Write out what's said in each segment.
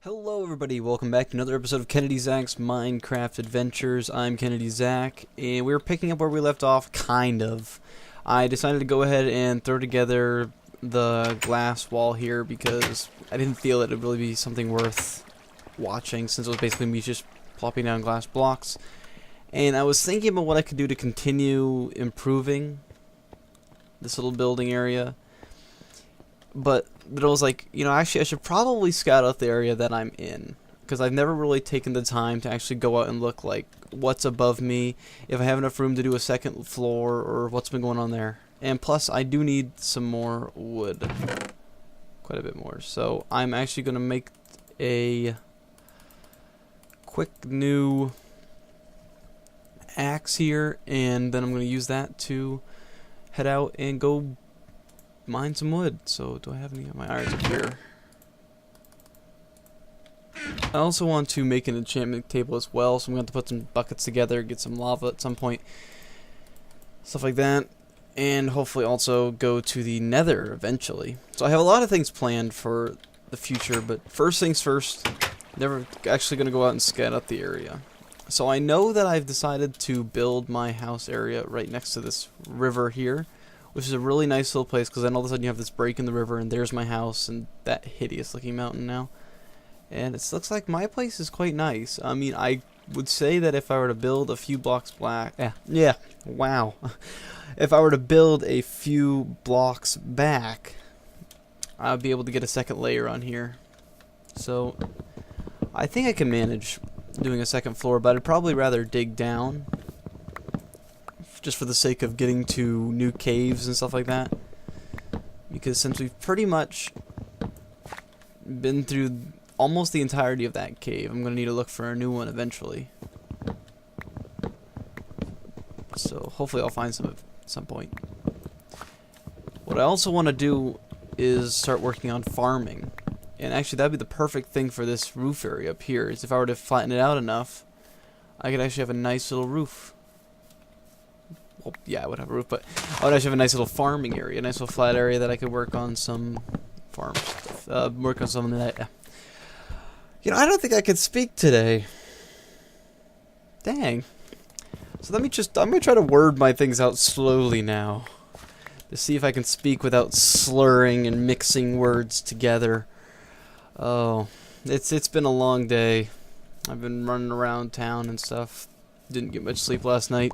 Hello everybody, welcome back to another episode of Kennedyzak's Minecraft Adventures. I'm Kennedyzak, and we're picking up where we left off, kind of. I decided to go ahead and throw together the glass wall here because I didn't feel it would really be something worth watching since it was basically me just plopping down glass blocks. And I was thinking about what I could do to continue improving this little building area. But it was like, actually I should probably scout out the area that I'm in, because I've never really taken the time to actually go out and look like what's above me, if I have enough room to do a second floor, or what's been going on there. And plus, I do need some more wood, quite a bit more. So I'm actually going to make a quick new axe here, and then I'm going to use that to head out and go mine some wood. So do I have any of my irons up here? I also want to make an enchantment table as well, so I'm going to put some buckets together, get some lava at some point, stuff like that, and hopefully also go to the nether eventually. So I have a lot of things planned for the future, but first things first, never actually going to go out and scout out the area. So I know that I've decided to build my house area right next to this river here, which is a really nice little place, because then all of a sudden you have this break in the river, and there's my house, and that hideous looking mountain now. And it looks like my place is quite nice. I mean, I would say that if I were to build a few blocks wow. If I were to build a few blocks back, I would be able to get a second layer on here. So, I think I can manage doing a second floor, but I'd probably rather dig down, just for the sake of getting to new caves and stuff like that. Because since we've pretty much been through almost the entirety of that cave, I'm going to need to look for a new one eventually. So hopefully I'll find some at some point. What I also want to do is start working on farming. And actually that'd be the perfect thing for this roof area up here, is if I were to flatten it out enough, I could actually have a nice little roof. Well, yeah, I would have a roof, but I would actually have a nice little farming area, a nice little flat area that I could work on some farm stuff, work on some of that. I don't think I could speak today. Dang. So I'm gonna try to word my things out slowly now, to see if I can speak without slurring and mixing words together. Oh, it's been a long day. I've been running around town and stuff. Didn't get much sleep last night.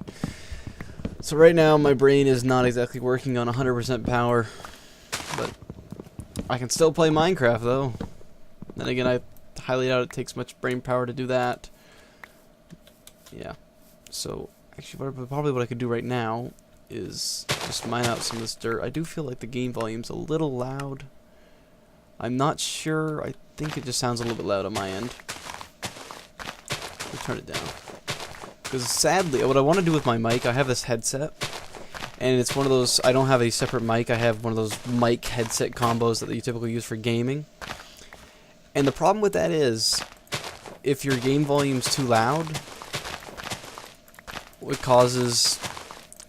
So right now my brain is not exactly working on 100% power, but I can still play Minecraft though. Then again, I highly doubt it takes much brain power to do that. Yeah. So actually probably what I could do right now is just mine out some of this dirt. I do feel like the game volume's a little loud. I'm not sure. I think it just sounds a little bit loud on my end. I'll turn it down. Because sadly, what I want to do with my mic, I have this headset, and it's one of those, I don't have a separate mic, I have one of those mic headset combos that you typically use for gaming. And the problem with that is, if your game volume's too loud, it causes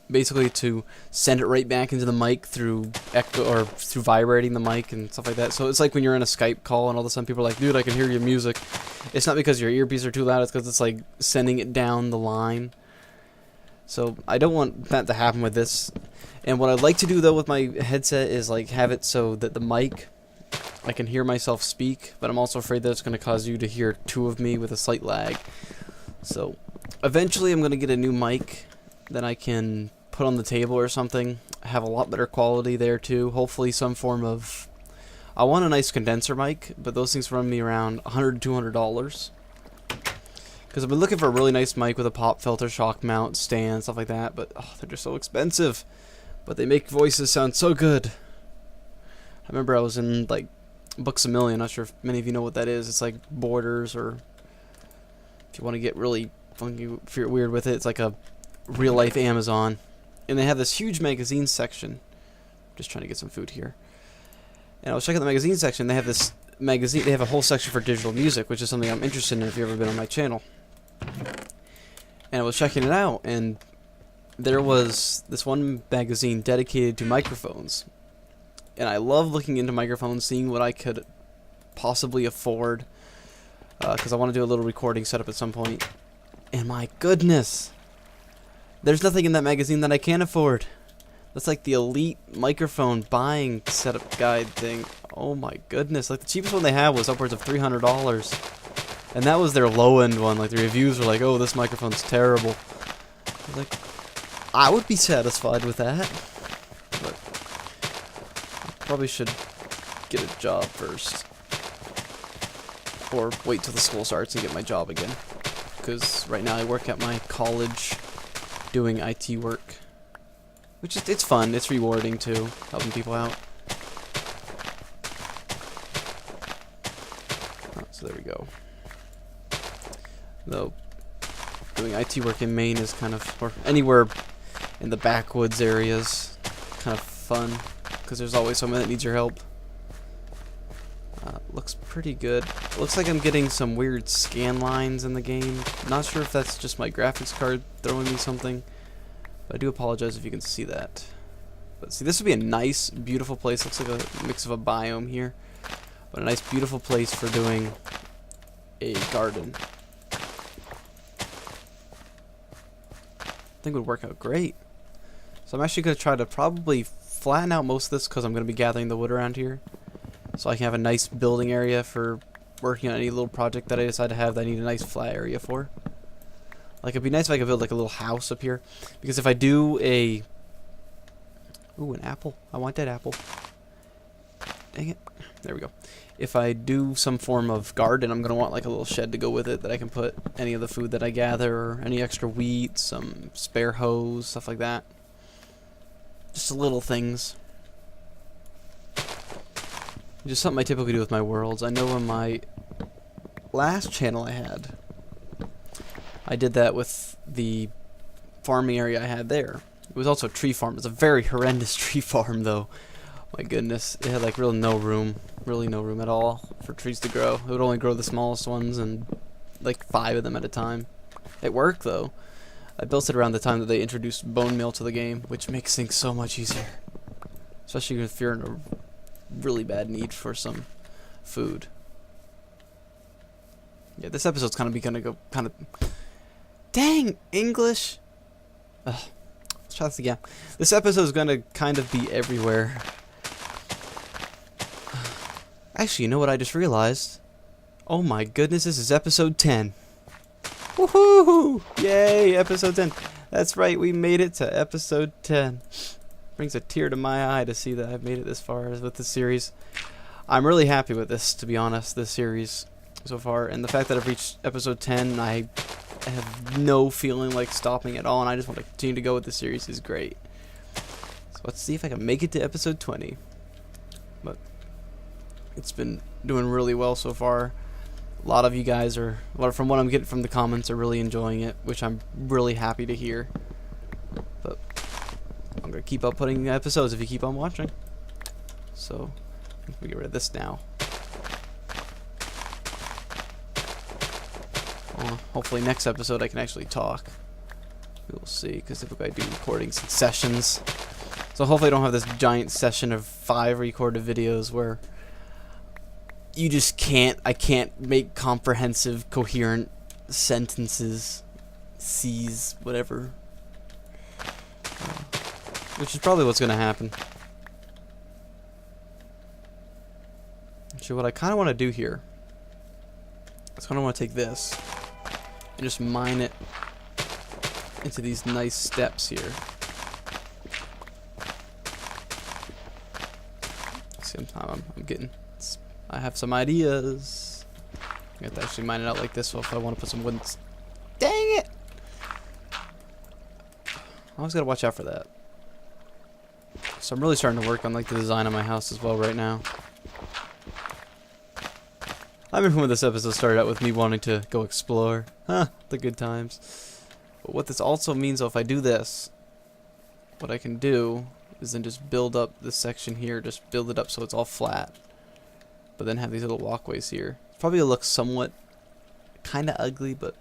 basically to send it right back into the mic through echo, or through vibrating the mic and stuff like that. So it's like when you're in a Skype call and all of a sudden people are like, dude, I can hear your music. It's not because your earpiece are too loud, it's because it's like sending it down the line. So I don't want that to happen with this. And what I'd like to do though with my headset is like have it so that the mic, I can hear myself speak, but I'm also afraid that it's going to cause you to hear two of me with a slight lag. So eventually I'm going to get a new mic that I can put on the table or something, have a lot better quality there too. Hopefully some form of, I want a nice condenser mic, but those things run me around $100 to $200. Because I've been looking for a really nice mic with a pop filter, shock mount, stand, stuff like that, but they're just so expensive. But they make voices sound so good. I remember I was in like Books A Million, not sure if many of you know what that is. It's like Borders, or if you want to get really funky, if you're weird with it, it's like a real life Amazon. And they have this huge magazine section. Just trying to get some food here. And I was checking the magazine section. They have this magazine. They have a whole section for digital music, which is something I'm interested in if you've ever been on my channel. And I was checking it out, and there was this one magazine dedicated to microphones. And I love looking into microphones, seeing what I could possibly afford because I want to do a little recording setup at some point. And my goodness, there's nothing in that magazine that I can't afford. That's like the elite microphone buying setup guide thing. Oh my goodness, like the cheapest one they had was upwards of $300. And that was their low-end one. Like the reviews were like, oh, this microphone's terrible. I was like, I would be satisfied with that. But I probably should get a job first. Or wait till the school starts and get my job again. Because right now I work at my college doing IT work. Which is, it's fun, it's rewarding too, helping people out. Oh, so there we go. Though, doing IT work in Maine is kind of, or anywhere in the backwoods areas, kind of fun. Because there's always someone that needs your help. Looks pretty good. Looks like I'm getting some weird scan lines in the game. Not sure if that's just my graphics card throwing me something. But I do apologize if you can see that. But see, this would be a nice, beautiful place. Looks like a mix of a biome here. But a nice, beautiful place for doing a garden. I think it would work out great. So I'm actually going to try to probably flatten out most of this because I'm going to be gathering the wood around here. So I can have a nice building area for working on any little project that I decide to have that I need a nice flat area for. Like, it'd be nice if I could build like a little house up here. Because if I do a... Ooh, an apple. I want that apple. Dang it. There we go. If I do some form of garden, I'm going to want like a little shed to go with it that I can put any of the food that I gather, or any extra wheat, some spare hose, stuff like that. Just little things. Just something I typically do with my worlds. I know on my last channel I did that with the farming area I had there. It was also a tree farm. It's a very horrendous tree farm, though. My goodness, it had like really no room at all for trees to grow. It would only grow the smallest ones, and like 5 of them at a time. It worked though. I built it around the time that they introduced bone meal to the game, which makes things so much easier. Especially if you're in a really bad need for some food. Yeah, this episode's gonna go kind of. Dang, English. Let's try this again. This episode's gonna kind of be everywhere. Actually, you know what I just realized? Oh my goodness, this is episode 10. Woohoo! Yay, episode 10. That's right, we made it to episode 10. Brings a tear to my eye to see that I've made it this far with this series. I'm really happy with this, to be honest, this series so far. And the fact that I've reached episode 10, I have no feeling like stopping at all, and I just want to continue to go with the series is great. So let's see if I can make it to episode 20. But it's been doing really well so far. A lot of you guys are, from what I'm getting from the comments, are really enjoying it, which I'm really happy to hear. But I'm going to keep up putting episodes if you keep on watching. So, we get rid of this now. Hopefully next episode I can actually talk. We'll see, because typically I do recordings in sessions. So hopefully I don't have this giant session of 5 recorded videos where you just I can't make comprehensive, coherent sentences, whatever. Which is probably what's going to happen. Actually, what I kind of want to do here is kind of want to take this and just mine it into these nice steps here. See, I have some ideas. I have to actually mine it out like this, so if I want to put some wooden... Dang it! I always gotta watch out for that. So I'm really starting to work on like the design of my house as well right now. I remember when this episode started out with me wanting to go explore. The good times. But what this also means, though, if I do this, what I can do is then just build up this section here, just build it up so it's all flat. But then have these little walkways here. It's probably gonna look somewhat kind of ugly, but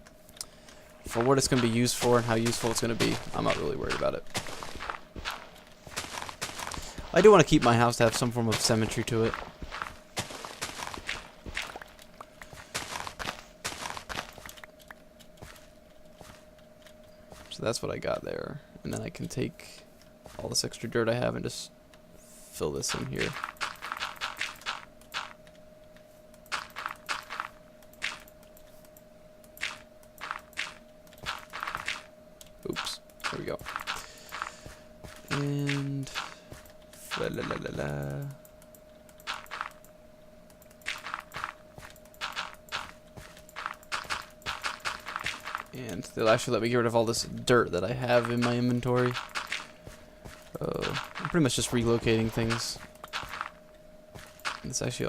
for what it's going to be used for and how useful it's going to be, I'm not really worried about it. I do want to keep my house to have some form of symmetry to it. So that's what I got there. And then I can take all this extra dirt I have and just fill this in here. Oops. There we go. And la la la la la. And they'll actually let me get rid of all this dirt that I have in my inventory. I'm pretty much just relocating things. This actually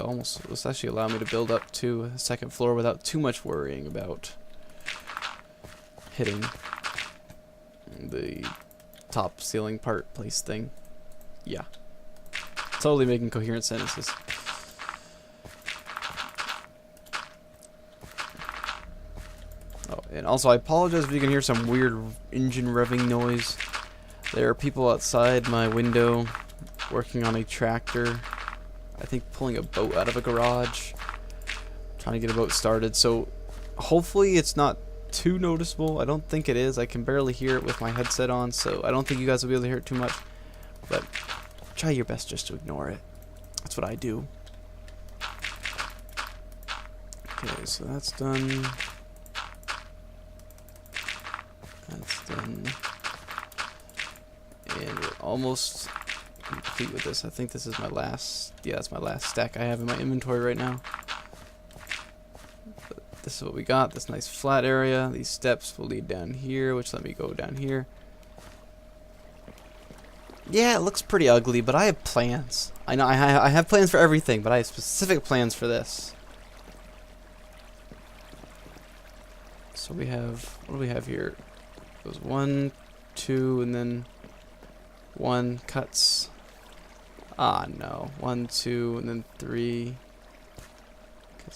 allowed me to build up to a second floor without too much worrying about hitting the top ceiling part place thing. Yeah. Totally making coherent sentences. Oh, and also I apologize if you can hear some weird engine revving noise. There are people outside my window working on a tractor. I think pulling a boat out of a garage. Trying to get a boat started. So hopefully it's not too noticeable. I don't think it is. I can barely hear it with my headset on, so I don't think you guys will be able to hear it too much. But try your best just to ignore it. That's what I do. Okay, so that's done. That's done. And we're almost complete with this. I think this is my last, yeah, that's my last stack I have in my inventory right now. But this is what we got, this nice flat area. These steps will lead down here, which let me go down here. Yeah, it looks pretty ugly, but I have plans. I know I have plans for everything, but I have specific plans for this. So we have, what do we have here? It was 1, 2, and then 1 cuts. Ah, no. 1, 2, and then 3.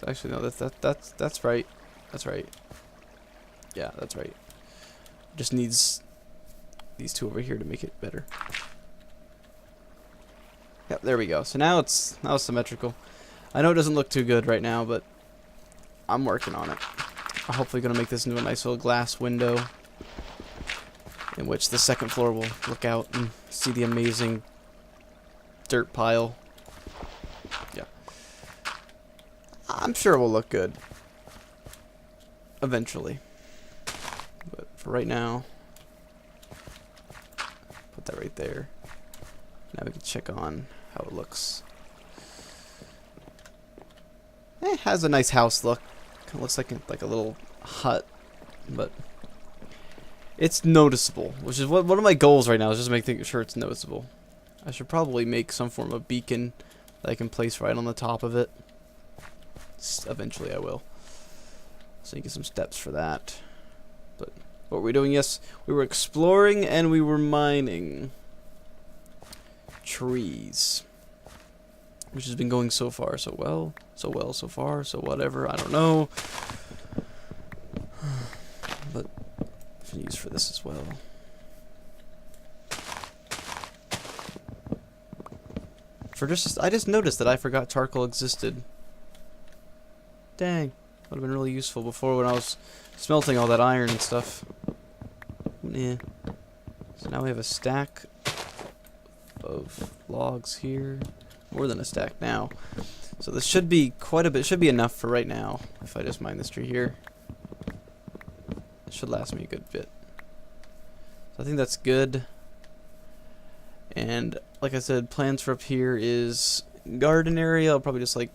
Actually, no. That's right. That's right. Yeah, that's right. Just needs these 2 over here to make it better. Yep, there we go. So now it's symmetrical. I know it doesn't look too good right now, but I'm working on it. I'm hopefully gonna make this into a nice little glass window, in which the second floor will look out and see the amazing dirt pile. Yeah. I'm sure it will look good eventually. But for right now, put that right there. Now we can check on how it looks. It has a nice house look. Kind of looks like a little hut, but it's noticeable, which is one of my goals right now, is just making sure it's noticeable. I should probably make some form of beacon that I can place right on the top of it. Eventually I will. So you get some steps for that. But what were we doing? Yes, we were exploring and we were mining trees, which has been going so far so well, so far, so whatever, I don't know. But I can use for this as well. I just noticed that I forgot charcoal existed. Dang, would have been really useful before when I was smelting all that iron and stuff. Yeah. So now we have a stack of logs here. More than a stack now. So this should be quite a bit, should be enough for right now, if I just mine this tree here. It should last me a good bit. So I think that's good. And like I said, plans for up here is garden area. I'll probably just like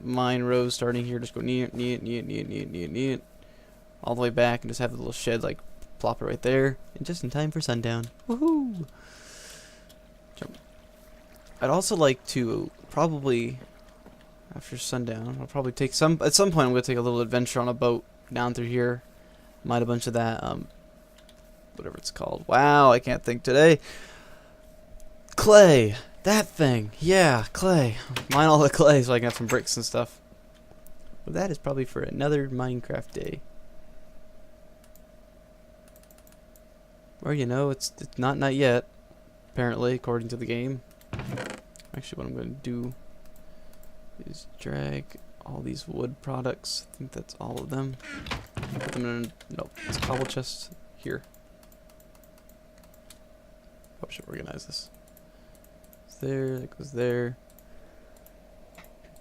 mine rows starting here, just go neat, all the way back, and just have a little shed, like plop it right there, and just in time for sundown. Woohoo! Jump. I'd also like to probably after sundown, I'll probably take at some point I'm gonna take a little adventure on a boat down through here. Mine a bunch of that whatever it's called. Wow, I can't think today. Clay. That thing. Yeah, clay. Mine all the clay so I can have some bricks and stuff. But that is probably for another Minecraft day. Or you know, it's not yet. Apparently, according to the game. Actually, what I'm going to do is drag all these wood products. I think that's all of them. Put them in. Nope, it's a cobble chest here. Probably should organize this. It's there, that goes there.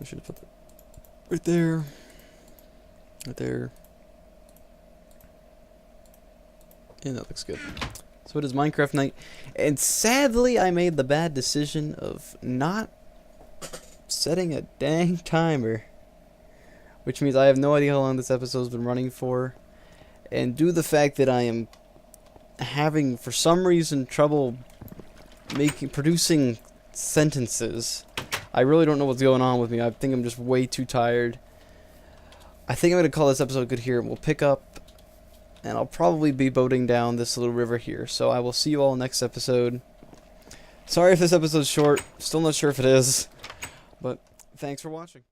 I should have put that right there. Right there. And that looks good. So it is Minecraft night. And sadly, I made the bad decision of not setting a dang timer. Which means I have no idea how long this episode's been running for. And due to the fact that I am having, for some reason, trouble producing sentences, I really don't know what's going on with me. I think I'm just way too tired. I think I'm going to call this episode good here, and we'll pick up, and I'll probably be boating down this little river here. So I will see you all next episode. Sorry if this episode's short. Still not sure if it is. But thanks for watching.